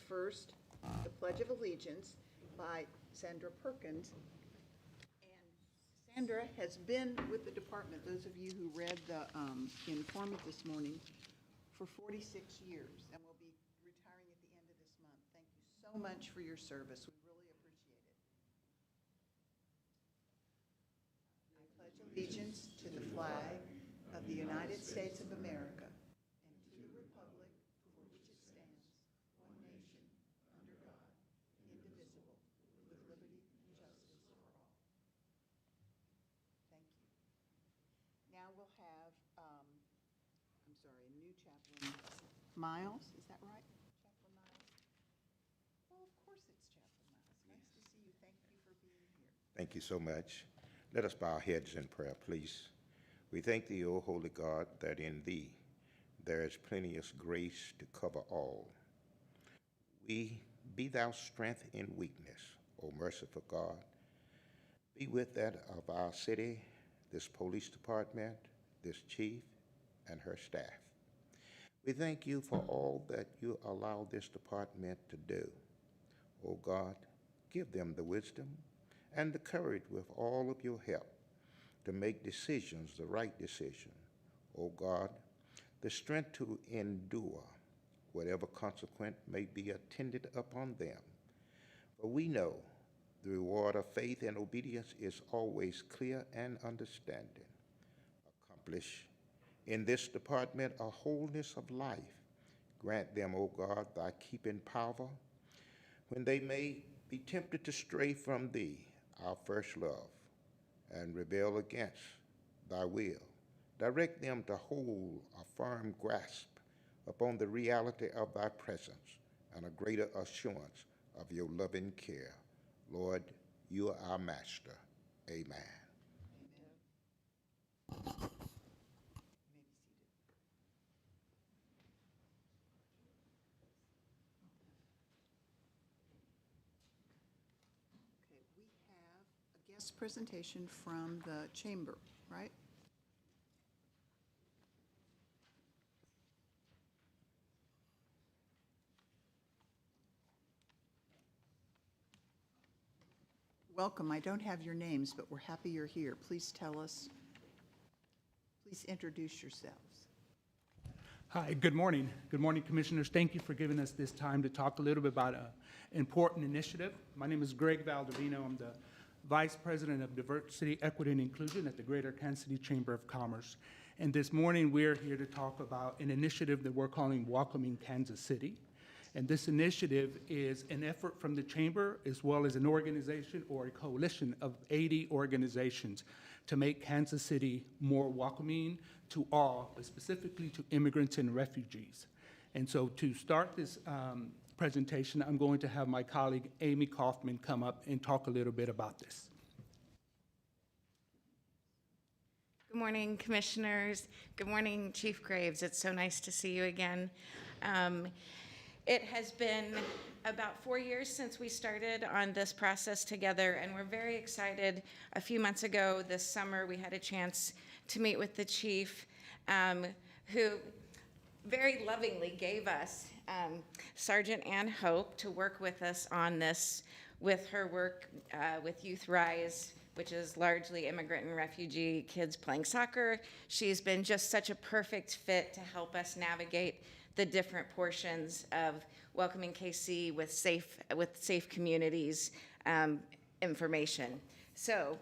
first the Pledge of Allegiance by Sandra Perkins. And Sandra has been with the department, those of you who read the informant this morning, for 46 years and will be retiring at the end of this month. Thank you so much for your service. We really appreciate it. I pledge allegiance to the flag of the United States of America and to the republic for which it stands, one nation, under God, indivisible, with liberty and justice for all. Thank you. Now we'll have, a new chaplain, Miles, is that right? Chaplain Miles? Well, of course it's Chaplain Miles. Nice to see you. Thank you for being here. Thank you so much. Let us bow our heads in prayer, please. We thank thee, O holy God, that in thee there is plenteous grace to cover all. We be thou strength in weakness, O merciful God. Be with that of our city, this police department, this chief, and her staff. We thank you for all that you allow this department to do. O God, give them the wisdom and the courage with all of your help to make decisions, the right decision. O God, the strength to endure whatever consequence may be attended upon them. For we know the reward of faith and obedience is always clear and understanding. Accomplish in this department a wholeness of life. Grant them, O God, thy keeping power when they may be tempted to stray from thee, our first love, and rebel against thy will. Direct them to hold a firm grasp upon the reality of thy presence and a greater assurance of your loving care. Lord, you are our master. Amen. Amen. You may be seated. Okay, we have a guest presentation from the chamber, right? Welcome. I don't have your names, but we're happy you're here. Please tell us, please introduce yourselves. Hi, good morning. Good morning, Commissioners. Thank you for giving us this time to talk a little bit about an important initiative. My name is Greg Valdivino. I'm the Vice President of Diversity, Equity, and Inclusion at the Greater Kansas City Chamber of Commerce. And this morning, we're here to talk about an initiative that we're calling Welcoming Kansas City. And this initiative is an effort from the Chamber as well as an organization or a coalition of 80 organizations to make Kansas City more welcoming to all, but specifically to immigrants and refugees. And so to start this presentation, I'm going to have my colleague Amy Kaufman come up and talk a little bit about this. Good morning, Commissioners. Good morning, Chief Graves. It's so nice to see you again. It has been about 4 years since we started on this process together, and we're very excited. A few months ago this summer, we had a chance to meet with the chief, who very lovingly gave us Sergeant Ann Hope to work with us on this with her work with Youth Rise, which is largely immigrant and refugee kids playing soccer. She's been just such a perfect fit to help us navigate the different portions of Welcoming KC with safe communities information. So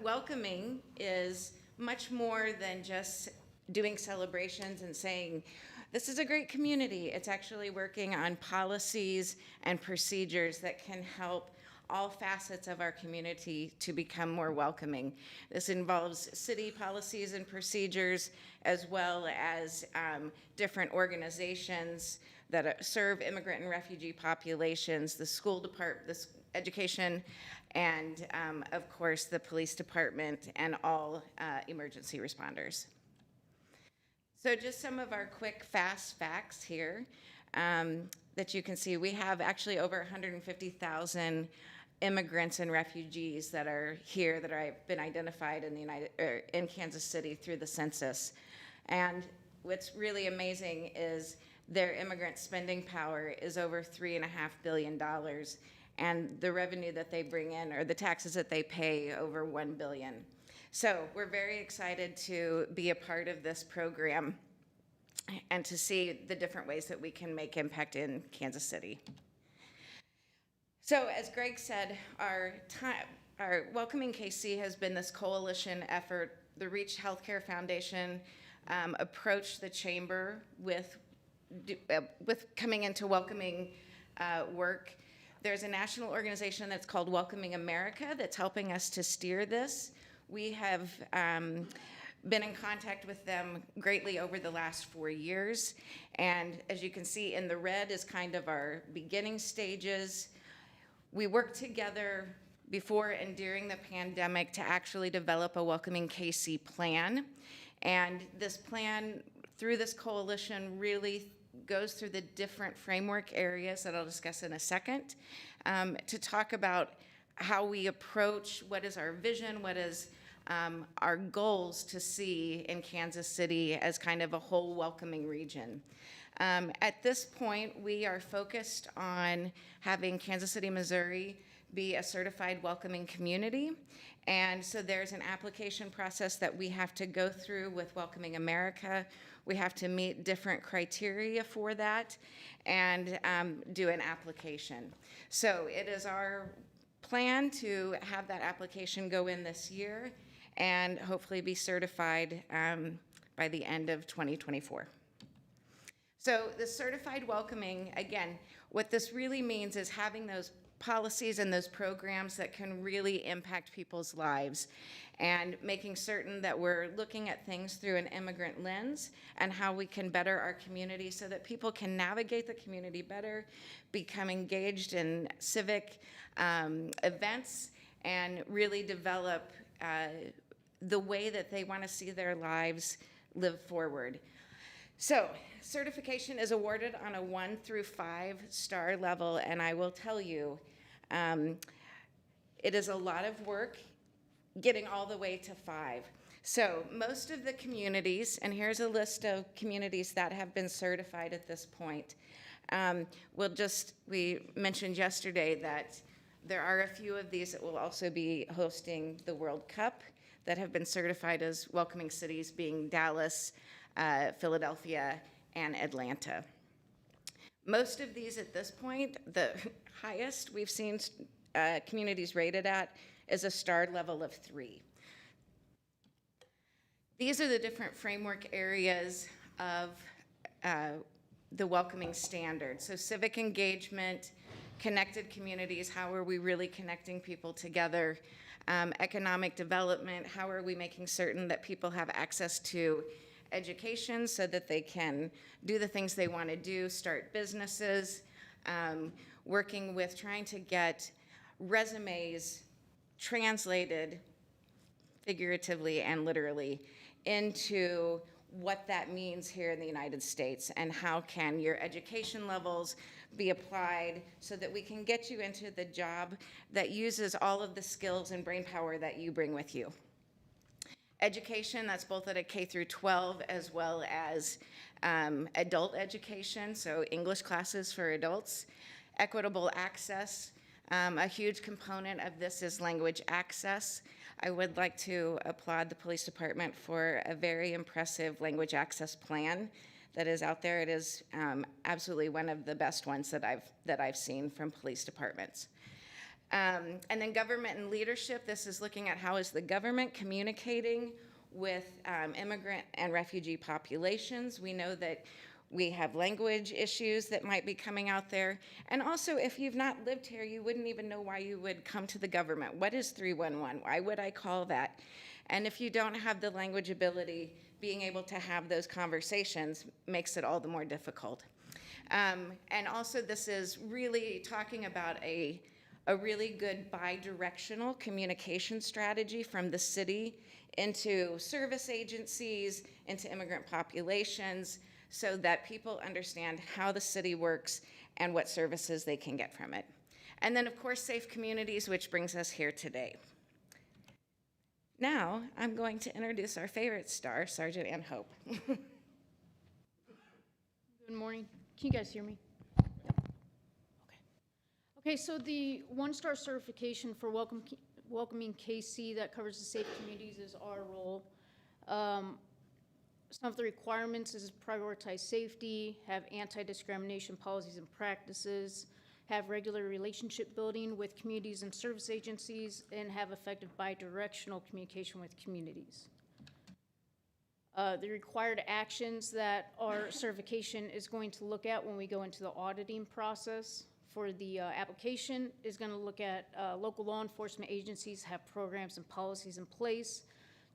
welcoming is much more than just doing celebrations and saying, this is a great community. It's actually working on policies and procedures that can help all facets of our community to become more welcoming. This involves city policies and procedures, as well as different organizations that serve immigrant and refugee populations, the school department, the education, and of course the police department and all emergency responders. So just some of our quick, fast facts here that you can see. We have actually over 150,000 immigrants and refugees that are here that have been identified in Kansas City through the census. And what's really amazing is their immigrant spending power is over $3.5 billion, and the revenue that they bring in, or the taxes that they pay, over $1 billion. So we're very excited to be a part of this program and to see the different ways that we can make impact in Kansas City. So as Greg said, our Welcoming KC has been this coalition effort. The Reach Healthcare Foundation approached the chamber with coming into welcoming work. There's a national organization that's called Welcoming America that's helping us to steer this. We have been in contact with them greatly over the last 4 years. And as you can see in the red is kind of our beginning stages. We worked together before and during the pandemic to actually develop a Welcoming KC plan. And this plan, through this coalition, really goes through the different framework areas that I'll discuss in a second, to talk about how we approach what is our vision, what is our goals to see in Kansas City as kind of a whole welcoming region. At this point, we are focused on having Kansas City, Missouri be a certified welcoming community. And so there's an application process that we have to go through with Welcoming America. We have to meet different criteria for that and do an application. So it is our plan to have that application go in this year and hopefully be certified by the end of 2024. So the certified welcoming, again, what this really means is having those policies and those programs that can really impact people's lives, and making certain that we're looking at things through an immigrant lens and how we can better our community so that people can navigate the community better, become engaged in civic events, and really develop the way that they want to see their lives live forward. So certification is awarded on a 1 through 5 star level, and I will tell you, it is a lot of work getting all the way to 5. So most of the communities, and here's a list of communities that have been certified at this point. We mentioned yesterday that there are a few of these that will also be hosting the World Cup that have been certified as welcoming cities, being Dallas, Philadelphia, and Atlanta. Most of these at this point, the highest we've seen communities rated at is a star level of 3. These are the different framework areas of the welcoming standard. So civic engagement, connected communities, how are we really connecting people together? Economic development, how are we making certain that people have access to education so that they can do the things they want to do, start businesses, working with trying to get resumes translated figuratively and literally into what that means here in the United States, and how can your education levels be applied so that we can get you into the job that uses all of the skills and brain power that you bring with you. Education, that's both at a K through 12 as well as adult education, so English classes for adults. Equitable access, a huge component of this is language access. I would like to applaud the police department for a very impressive language access plan that is out there. It is absolutely one of the best ones that I've seen from police departments. And then government and leadership. This is looking at how is the government communicating with immigrant and refugee populations. We know that we have language issues that might be coming out there. And also, if you've not lived here, you wouldn't even know why you would come to the government. What is 311? Why would I call that? And if you don't have the language ability, being able to have those conversations makes it all the more difficult. And also, this is really talking about a really good bi-directional communication strategy from the city into service agencies, into immigrant populations, so that people understand how the city works and what services they can get from it. And then, of course, safe communities, which brings us here today. Now, I'm going to introduce our favorite star, Sergeant Ann Hope. Good morning. Can you guys hear me? Yep. Okay. Okay, so the one-star certification for welcoming KC that covers the safe communities is our role. Some of the requirements is prioritize safety, have anti-discrimination policies and practices, have regular relationship building with communities and service agencies, and have effective bi-directional communication with communities. The required actions that our certification is going to look at when we go into the auditing process for the application is going to look at local law enforcement agencies have programs and policies in place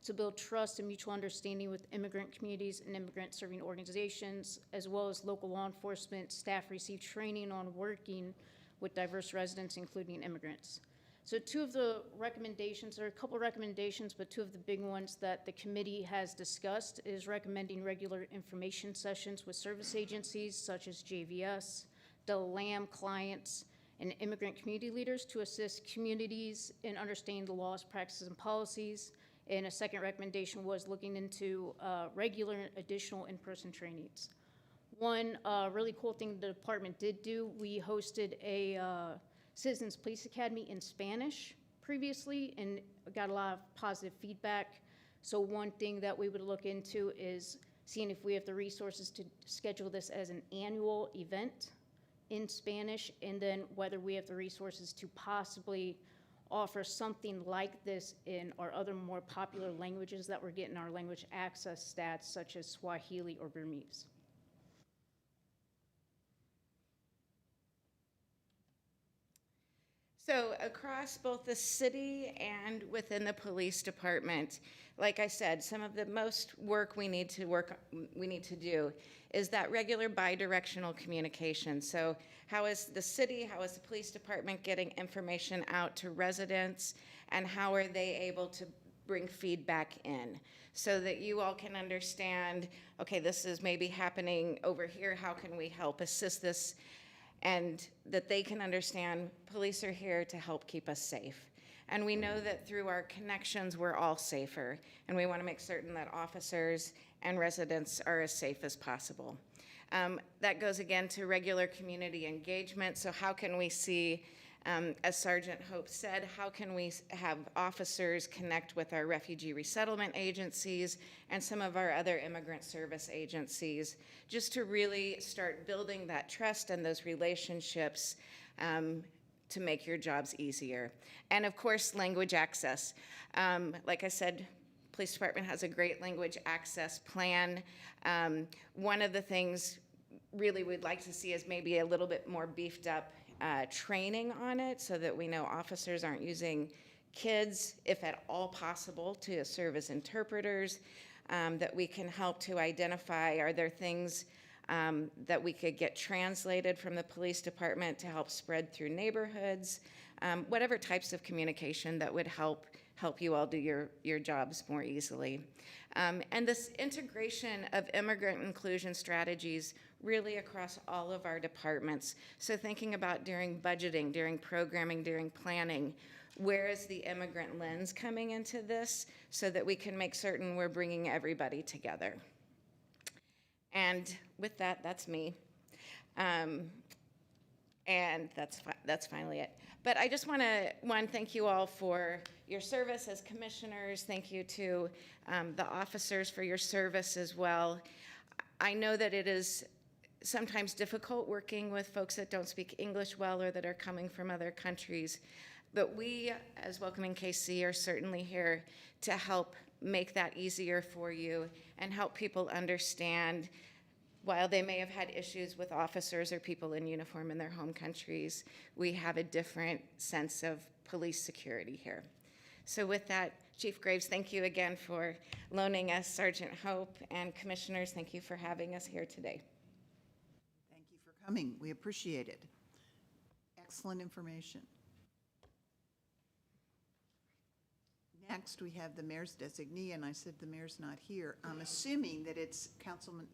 to build trust and mutual understanding with immigrant communities and immigrant serving organizations, as well as local law enforcement staff receive training on working with diverse residents, including immigrants. So two of the recommendations, there are a couple recommendations, but two of the big ones that the committee has discussed is recommending regular information sessions with service agencies such as JVS, the LAM clients, and immigrant community leaders to assist communities in understanding the laws, practices, and policies. And a second recommendation was looking into regular additional in-person trainings. One really cool thing the department did do, we hosted a Citizens Police Academy in Spanish previously and got a lot of positive feedback. So one thing that we would look into is seeing if we have the resources to schedule this as an annual event in Spanish, and then whether we have the resources to possibly offer something like this in our other more popular languages that we're getting our language access stats, such as Swahili or Burmese. So across both the city and within the police department, like I said, some of the most work we need to do is that regular bi-directional communication. So how is the city, how is the police department getting information out to residents, and how are they able to bring feedback in so that you all can understand, okay, this is maybe happening over here, how can we help assist this, and that they can understand police are here to help keep us safe. And we know that through our connections, we're all safer, and we want to make certain that officers and residents are as safe as possible. That goes again to regular community engagement. So how can we see, as Sergeant Hope said, how can we have officers connect with our refugee resettlement agencies and some of our other immigrant service agencies, just to really start building that trust and those relationships to make your jobs easier. And of course, language access. Like I said, Police Department has a great language access plan. One of the things really we'd like to see is maybe a little bit more beefed up training on it so that we know officers aren't using kids, if at all possible, to serve as interpreters, that we can help to identify, are there things that we could get translated from the police department to help spread through neighborhoods, whatever types of communication that would help you all do your jobs more easily. And this integration of immigrant inclusion strategies really across all of our departments. So thinking about during budgeting, during programming, during planning, where is the immigrant lens coming into this so that we can make certain we're bringing everybody together. And with that, that's me. And that's finally it. But I just want to, thank you all for your service as commissioners. Thank you to the officers for your service as well. I know that it is sometimes difficult working with folks that don't speak English well or that are coming from other countries. But we, as Welcoming KC, are certainly here to help make that easier for you and help people understand, while they may have had issues with officers or people in uniform in their home countries, we have a different sense of police security here. So with that, Chief Graves, thank you again for loaning us Sergeant Hope, and commissioners, thank you for having us here today. Thank you for coming. We appreciate it. Excellent information. Next, we have the mayor's designee, and I said the mayor's not here. I'm assuming that it's Councilman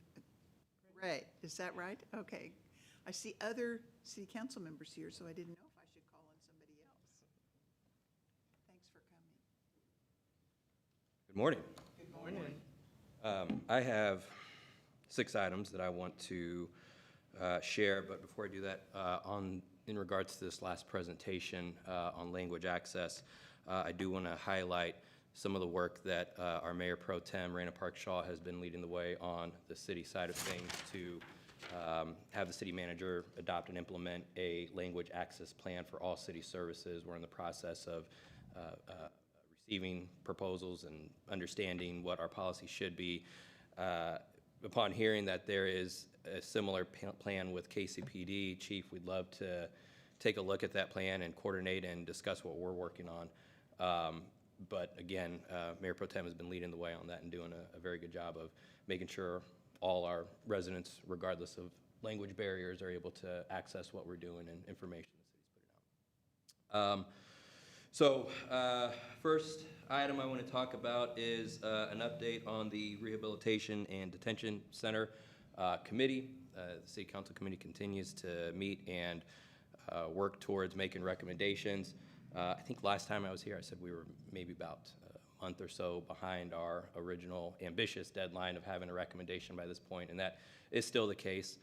Ray. Is that right? Okay. I see other city council members here, so I didn't know if I should call on somebody else. Thanks for coming. Good morning. Good morning. I have 6 items that I want to share, but before I do that, in regards to this last presentation on language access, I do want to highlight some of the work that our Mayor Pro Tem, Raina Park Shaw, has been leading the way on the city side of things to have the city manager adopt and implement a language access plan for all city services. We're in the process of receiving proposals and understanding what our policy should be. Upon hearing that there is a similar plan with KCPD, Chief, we'd love to take a look at that plan and coordinate and discuss what we're working on. But again, Mayor Pro Tem has been leading the way on that and doing a very good job of making sure all our residents, regardless of language barriers, are able to access what we're doing and information the city's putting out. First item I want to talk about is an update on the Rehabilitation and Detention Center Committee. The City Council Committee continues to meet and work towards making recommendations. I think last time I was here, I said we were maybe about a month or so behind our original ambitious deadline of having a recommendation by this point, and that is still the case.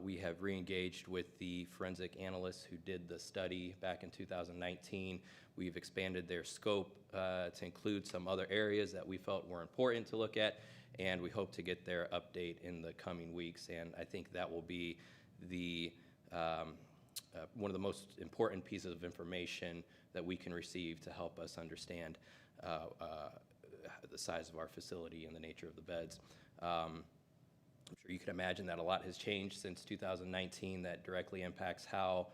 We have re-engaged with the forensic analysts who did the study back in 2019. We've expanded their scope to include some other areas that we felt were important to look at, and we hope to get their update in the coming weeks. And I think that will be the one of the most important pieces of information that we can receive to help us understand the size of our facility and the nature of the beds. I'm sure you can imagine that a lot has changed since 2019 that directly impacts how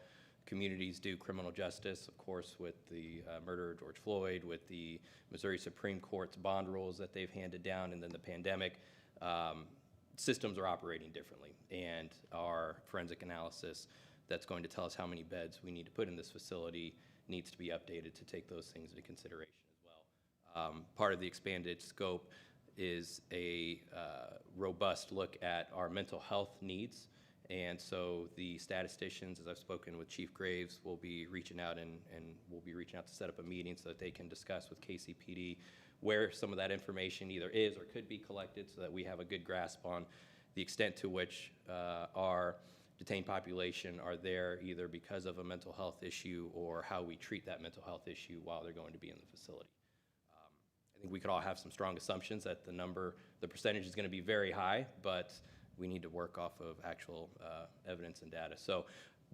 communities do criminal justice, of course, with the murder of George Floyd, with the Missouri Supreme Court's bond rules that they've handed down, and then the pandemic. Systems are operating differently, and our forensic analysis that's going to tell us how many beds we need to put in this facility needs to be updated to take those things into consideration as well. Part of the expanded scope is a robust look at our mental health needs. And so the statisticians, as I've spoken with Chief Graves, will be reaching out and we'll be reaching out to set up a meeting so that they can discuss with KCPD where some of that information either is or could be collected so that we have a good grasp on the extent to which our detained population are there either because of a mental health issue or how we treat that mental health issue while they're going to be in the facility. I think we could all have some strong assumptions that the percentage is going to be very high, but we need to work off of actual evidence and data. So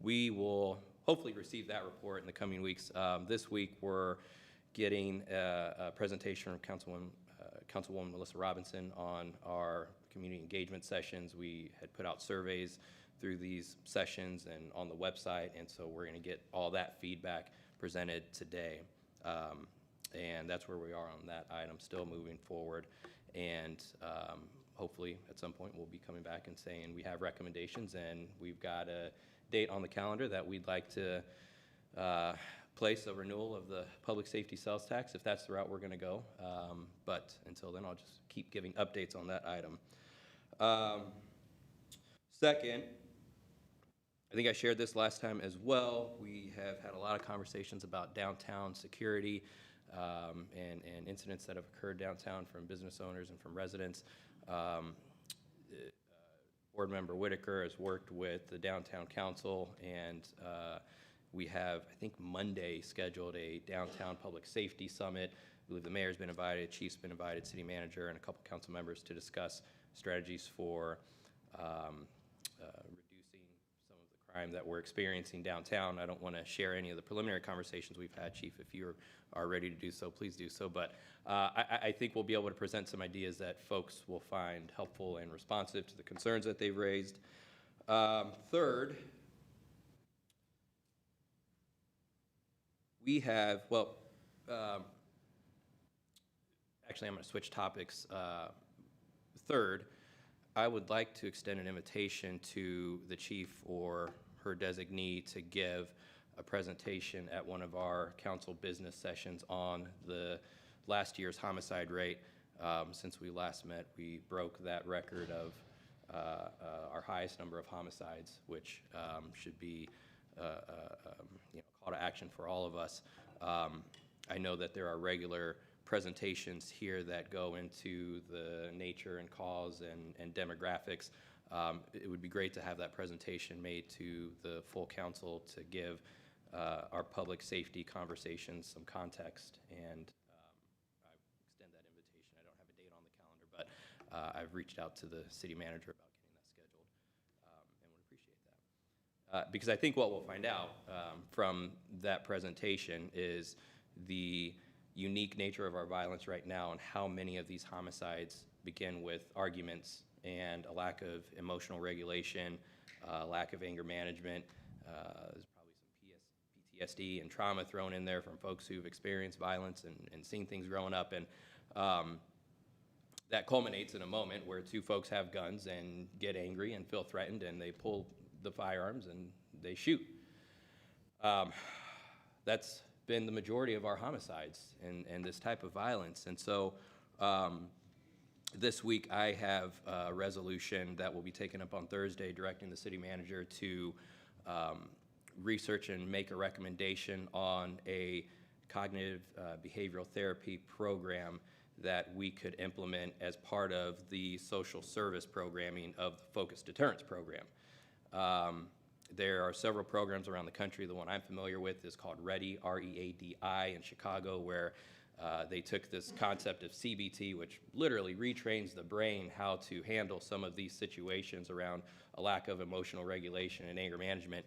we will hopefully receive that report in the coming weeks. This week we're getting a presentation from Councilwoman Melissa Robinson on our community engagement sessions. We had put out surveys through these sessions and on the website, and so we're going to get all that feedback presented today. And that's where we are on that item, still moving forward. And hopefully at some point we'll be coming back and saying we have recommendations and we've got a date on the calendar that we'd like to place a renewal of the public safety sales tax if that's the route we're going to go. But until then, I'll just keep giving updates on that item. Second, I think I shared this last time as well. We have had a lot of conversations about downtown security and incidents that have occurred downtown from business owners and from residents. Board Member Whitaker has worked with the Downtown Council, and we have, I think, Monday scheduled a Downtown Public Safety Summit. I believe the mayor's been invited, chief's been invited, city manager, and a couple council members to discuss strategies for reducing some of the crime that we're experiencing downtown. I don't want to share any of the preliminary conversations we've had, Chief. If you are ready to do so, please do so. But I think we'll be able to present some ideas that folks will find helpful and responsive to the concerns that they've raised. Third, we have, actually I'm going to switch topics. Third, I would like to extend an invitation to the chief or her designee to give a presentation at one of our council business sessions on the last year's homicide rate. Since we last met, we broke that record of our highest number of homicides, which should be call to action for all of us. I know that there are regular presentations here that go into the nature and cause and demographics It would be great to have that presentation made to the full council to give our public safety conversations some context, and I extend that invitation. I don't have a date on the calendar, but I've reached out to the city manager about getting that scheduled, and would appreciate that. Because I think what we'll find out from that presentation is the unique nature of our violence right now and how many of these homicides begin with arguments and a lack of emotional regulation, lack of anger management. There's probably some PTSD and trauma thrown in there from folks who've experienced violence and seen things growing up. And that culminates in a moment where two folks have guns and get angry and feel threatened, and they pull the firearms and they shoot. That's been the majority of our homicides and this type of violence. And so this week I have a resolution that will be taken up on Thursday directing the city manager to research and make a recommendation on a cognitive behavioral therapy program that we could implement as part of the social service programming of the Focused Deterrence Program. There are several programs around the country. The one I'm familiar with is called READI, R-E-A-D-I, in Chicago, where they took this concept of CBT, which literally retrains the brain how to handle some of these situations around a lack of emotional regulation and anger management.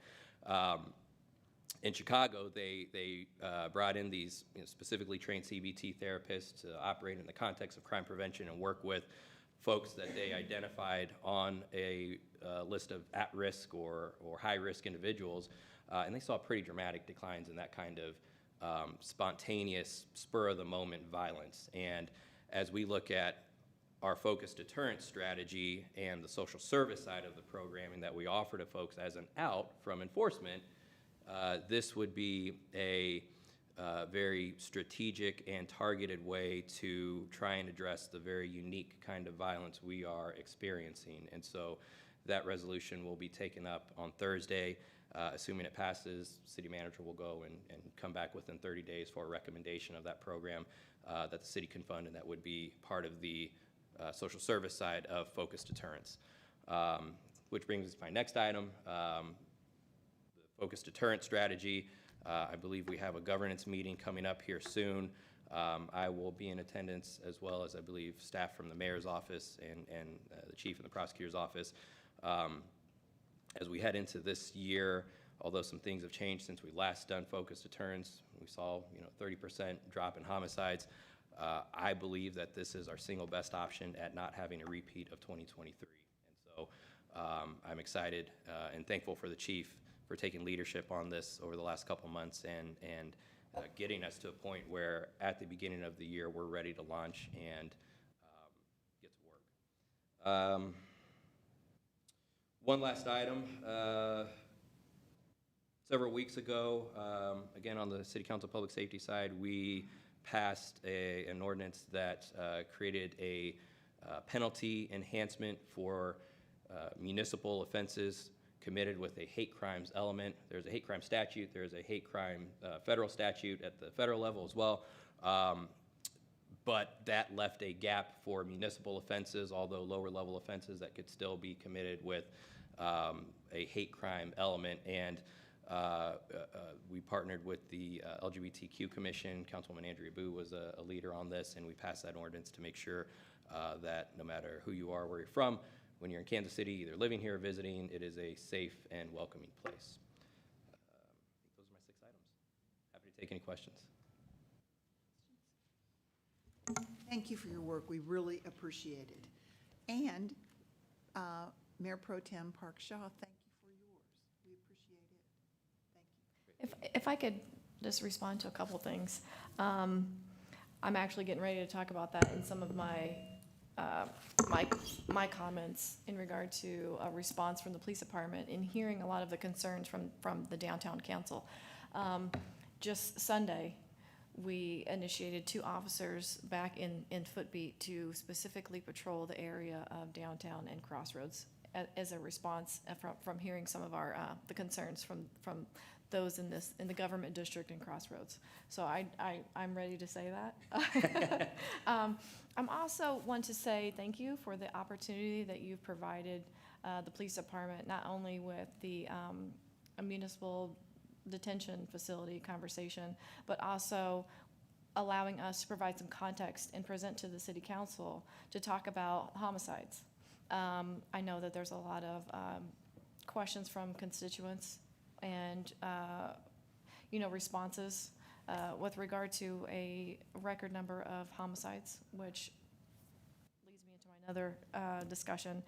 In Chicago, they brought in these specifically trained CBT therapists to operate in the context of crime prevention and work with folks that they identified on a list of at-risk or high-risk individuals, and they saw pretty dramatic declines in that kind of spontaneous, spur-of-the-moment violence. And as we look at our focused deterrence strategy and the social service side of the programming that we offer to folks as an out from enforcement, this would be a very strategic and targeted way to try and address the very unique kind of violence we are experiencing. And so that resolution will be taken up on Thursday. Assuming it passes, city manager will go and come back within 30 days for a recommendation of that program that the city can fund, and that would be part of the social service side of focused deterrence. Which brings us to my next item, the focused deterrence strategy. I believe we have a governance meeting coming up here soon. I will be in attendance, as well as I believe staff from the mayor's office and the chief and the prosecutor's office. As we head into this year, although some things have changed since we last done focused deterrence, we saw 30% drop in homicides. I believe that this is our single best option at not having a repeat of 2023. And so I'm excited and thankful for the chief for taking leadership on this over the last couple months and getting us to a point where at the beginning of the year we're ready to launch and get to work. One last item. Several weeks ago, again on the City Council Public Safety side, we passed an ordinance that created a penalty enhancement for municipal offenses committed with a hate crimes element. There's a hate crime statute, there's a hate crime federal statute at the federal level as well. But that left a gap for municipal offenses, although lower level offenses that could still be committed with a hate crime element. And we partnered with the LGBTQ Commission. Councilwoman Andrea Boo was a leader on this, and we passed that ordinance to make sure that no matter who you are, where you're from, when you're in Kansas City, either living here or visiting, it is a safe and welcoming place. I think those are my 6 items. Happy to take any questions. Thank you for your work. We really appreciate it. And Mayor Pro Tem Park Shaw, thank you for yours. We appreciate it. Thank you. If I could just respond to a couple things. I'm actually getting ready to talk about that in some of my comments in regard to a response from the police department in hearing a lot of the concerns from the downtown council. Just Sunday, we initiated 2 officers back in Footbeat to specifically patrol the area of downtown and Crossroads as a response from hearing some of our the concerns from those in the government district and Crossroads. So I'm ready to say that. I'm also want to say thank you for the opportunity that you've provided the police department, not only with the a municipal detention facility conversation, but also allowing us to provide some context and present to the city council to talk about homicides. I know that there's a lot of questions from constituents and, responses with regard to a record number of homicides, which leads me into my another discussion,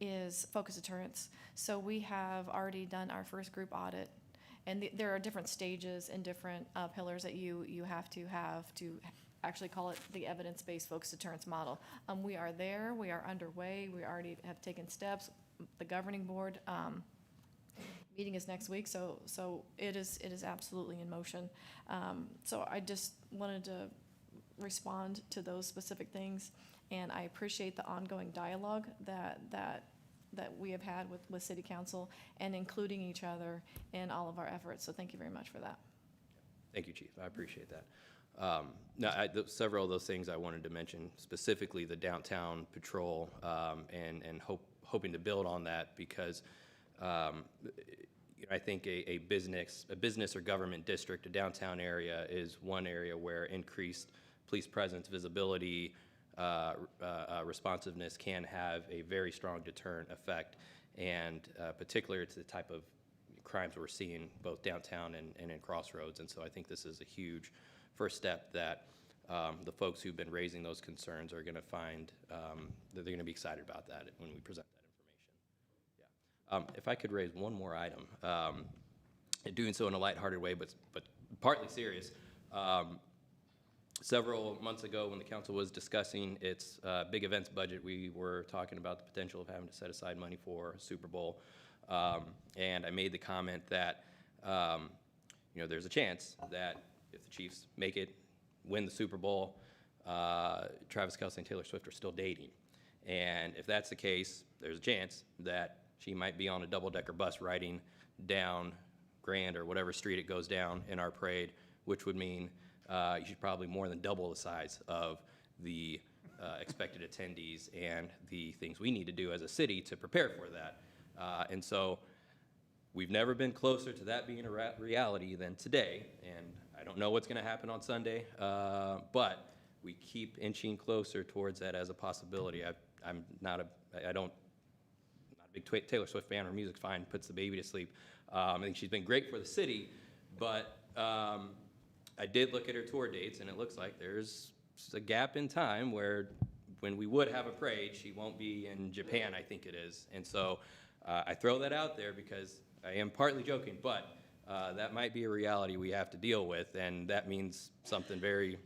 is focus deterrence. So we have already done our first group audit, and there are different stages and different pillars that you have to actually call it the evidence-based focus deterrence model. We are there, we are underway, we already have taken steps. The governing board meeting is next week, so it is absolutely in motion. So I just wanted to respond to those specific things, and I appreciate the ongoing dialogue that we have had with city council and including each other in all of our efforts. So thank you very much for that. Thank you, Chief. I appreciate that. Several of those things I wanted to mention, specifically the downtown patrol, and hoping to build on that because I think a business or government district, a downtown area, is one area where increased police presence, visibility, responsiveness can have a very strong deterrent effect, and particular to the type of crimes we're seeing both downtown and in Crossroads. And so I think this is a huge first step that the folks who've been raising those concerns are going to find that they're going to be excited about that when we present that information. Yeah. If I could raise one more item, and doing so in a lighthearted way, but partly serious. Several months ago, when the council was discussing its big events budget, we were talking about the potential of having to set aside money for Super Bowl. And I made the comment that, there's a chance that if the Chiefs make it, win the Super Bowl, Travis Kelce and Taylor Swift are still dating. And if that's the case, there's a chance that she might be on a double-decker bus riding down Grand or whatever street it goes down in our parade, which would mean you should probably more than double the size of the expected attendees and the things we need to do as a city to prepare for that. And so we've never been closer to that being a reality than today. And I don't know what's going to happen on Sunday, but we keep inching closer towards that as a possibility. I'm not a big Taylor Swift fan. Her music's fine, puts the baby to sleep. I think she's been great for the city, but I did look at her tour dates, and it looks like there's a gap in time where when we would have a parade, she won't be in Japan, I think it is. And so I throw that out there because I am partly joking, but that might be a reality we have to deal with, and that means something very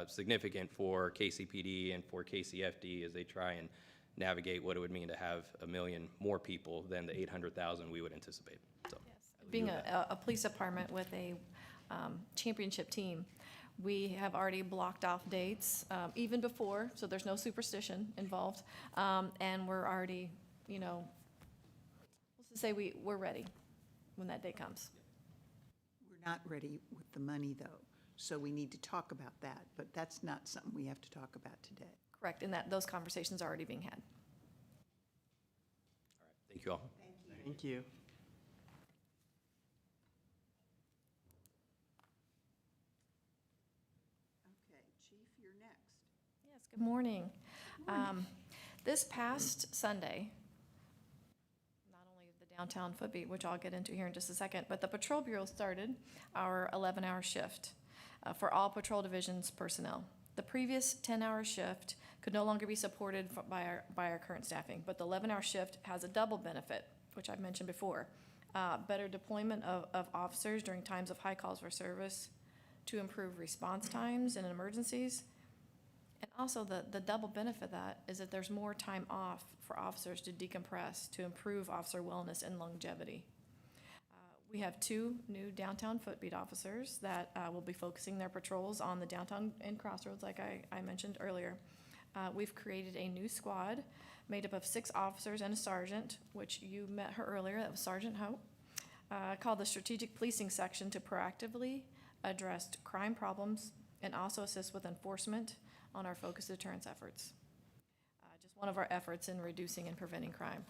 significant for KCPD and for KCFD as they try and navigate what it would mean to have 1 million more people than the 800,000 we would anticipate. So, Yes. Being a police department with a championship team, we have already blocked off dates even before, so there's no superstition involved, and we're already, let's just say we're ready when that day comes. We're not ready with the money, though, so we need to talk about that, but that's not something we have to talk about today. Correct, and those conversations are already being had. all right, thank you all. Thank you. Okay, Chief, you're next. Yes, good morning. This past Sunday, not only the downtown footbeat, which I'll get into here in just a second, but the Patrol Bureau started our 11-hour shift for all patrol divisions personnel. The previous 10-hour shift could no longer be supported by our current staffing, but the 11-hour shift has a double benefit, which I've mentioned before. Better deployment of officers during times of high calls for service to improve response times in emergencies. And also the double benefit of that is that there's more time off for officers to decompress, to improve officer wellness and longevity. We have 2 new downtown footbeat officers that will be focusing their patrols on the downtown and Crossroads, like I mentioned earlier. We've created a new squad made up of 6 officers and a sergeant, which you met her earlier. That was Sergeant Hope. called the Strategic Policing Section to proactively address crime problems and also assist with enforcement on our focused deterrence efforts. Just one of our efforts in reducing and preventing crime.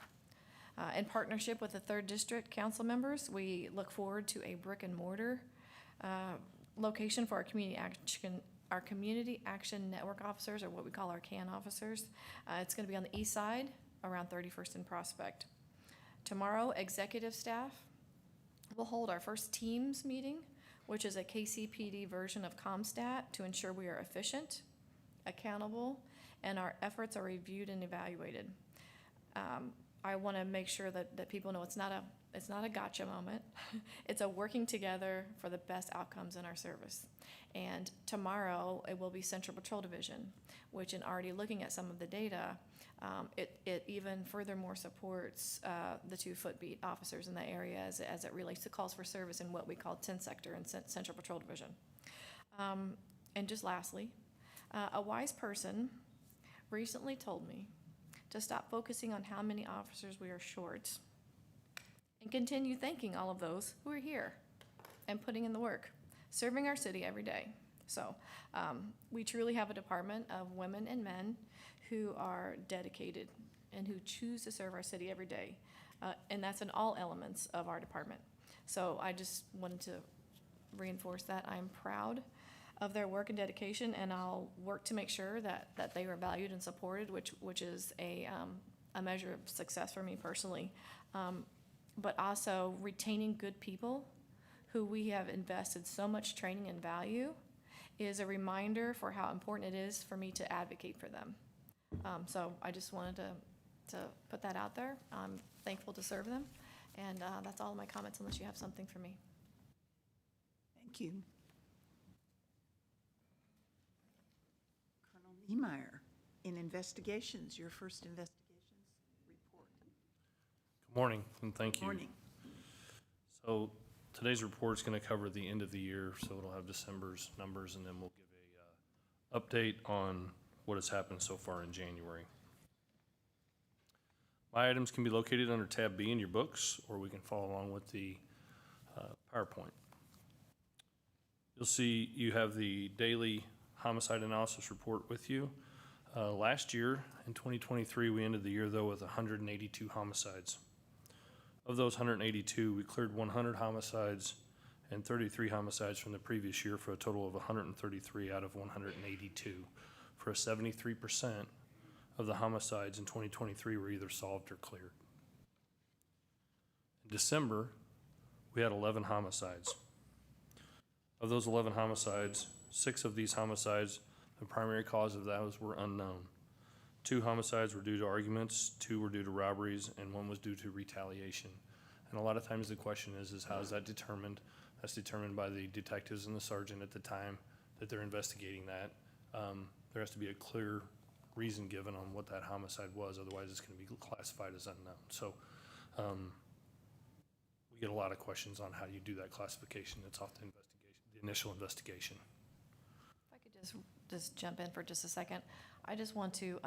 In partnership with the 3rd District Council members, we look forward to a brick and mortar location for our Community Action Network officers, or what we call our CAN officers. It's going to be on the east side, around 31st and Prospect. Tomorrow, executive staff will hold our first Teams meeting, which is a KCPD version of ComStat, to ensure we are efficient, accountable, and our efforts are reviewed and evaluated. I want to make sure that people know it's not a gotcha moment. It's a working together for the best outcomes in our service. And tomorrow, it will be Central Patrol Division, which in already looking at some of the data, it even furthermore supports the 2 footbeat officers in that area as it relates to calls for service in what we call 10 sector and Central Patrol Division. And just lastly, a wise person recently told me to stop focusing on how many officers we are short and continue thanking all of those who are here and putting in the work, serving our city every day. So we truly have a department of women and men who are dedicated and who choose to serve our city every day. And that's in all elements of our department. So I just wanted to reinforce that. I'm proud of their work and dedication, and I'll work to make sure that they are valued and supported, which is a measure of success for me personally. But also retaining good people who we have invested so much training and value is a reminder for how important it is for me to advocate for them. So I just wanted to put that out there. I'm thankful to serve them, and that's all of my comments unless you have something for me. Thank you. Colonel Niemeyer, in investigations, your first investigations report. Good morning, and thank you. Morning. So today's report is going to cover the end of the year, so it'll have December's numbers, and then we'll give a update on what has happened so far in January. My items can be located under tab B in your books, or we can follow along with the PowerPoint. You'll see you have the daily homicide analysis report with you. Last year, in 2023, we ended the year, though, with 182 homicides. Of those 182, we cleared 100 homicides and 33 homicides from the previous year, for a total of 133 out of 182, for a 73% of the homicides in 2023 were either solved or cleared. In December, we had 11 homicides. Of those 11 homicides, 6 of these homicides, the primary cause of those were unknown. 2 homicides were due to arguments, 2 were due to robberies, and 1 was due to retaliation. And a lot of times the question is how is that determined? That's determined by the detectives and the sergeant at the time that they're investigating that. There has to be a clear reason given on what that homicide was, otherwise it's going to be classified as unknown. So we get a lot of questions on how you do that classification. It's off the investigation, the initial investigation. If I could just jump in for just a second. I just want to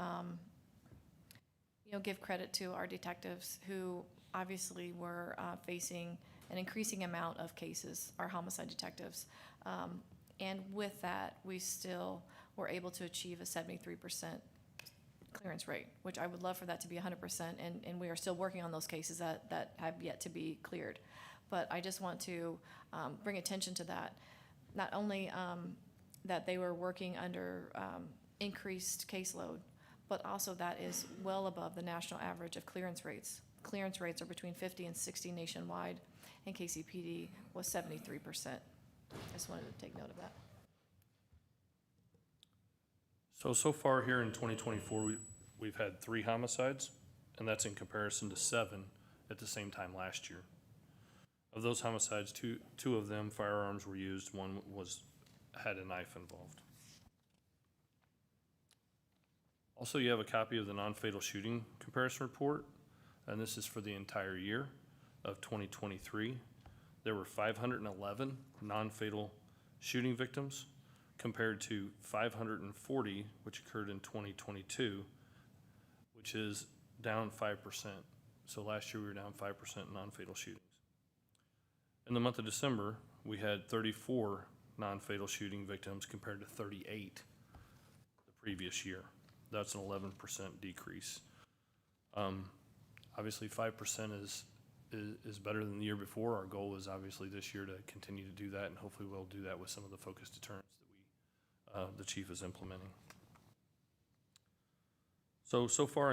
give credit to our detectives who obviously were facing an increasing amount of cases, our homicide detectives. And with that, we still were able to achieve a 73% clearance rate, which I would love for that to be 100%, and we are still working on those cases that have yet to be cleared. But I just want to bring attention to that. Not only that they were working under increased caseload, but also that is well above the national average of clearance rates. Clearance rates are between 50 and 60 nationwide, and KCPD was 73%. I just wanted to take note of that. So far here in 2024, we've had 3 homicides, and that's in comparison to 7 at the same time last year. Of those homicides, two of them, firearms were used. 1 had a knife involved. Also, you have a copy of the non-fatal shooting comparison report, and this is for the entire year of 2023. There were 511 non-fatal shooting victims compared to 540, which occurred in 2022, which is down 5%. So last year we were down 5% in non-fatal shootings. In the month of December, we had 34 non-fatal shooting victims compared to 38 the previous year. That's an 11% decrease. Obviously, 5% is better than the year before. Our goal is obviously this year to continue to do that, and hopefully we'll do that with some of the focused deterrence that the chief is implementing. So far in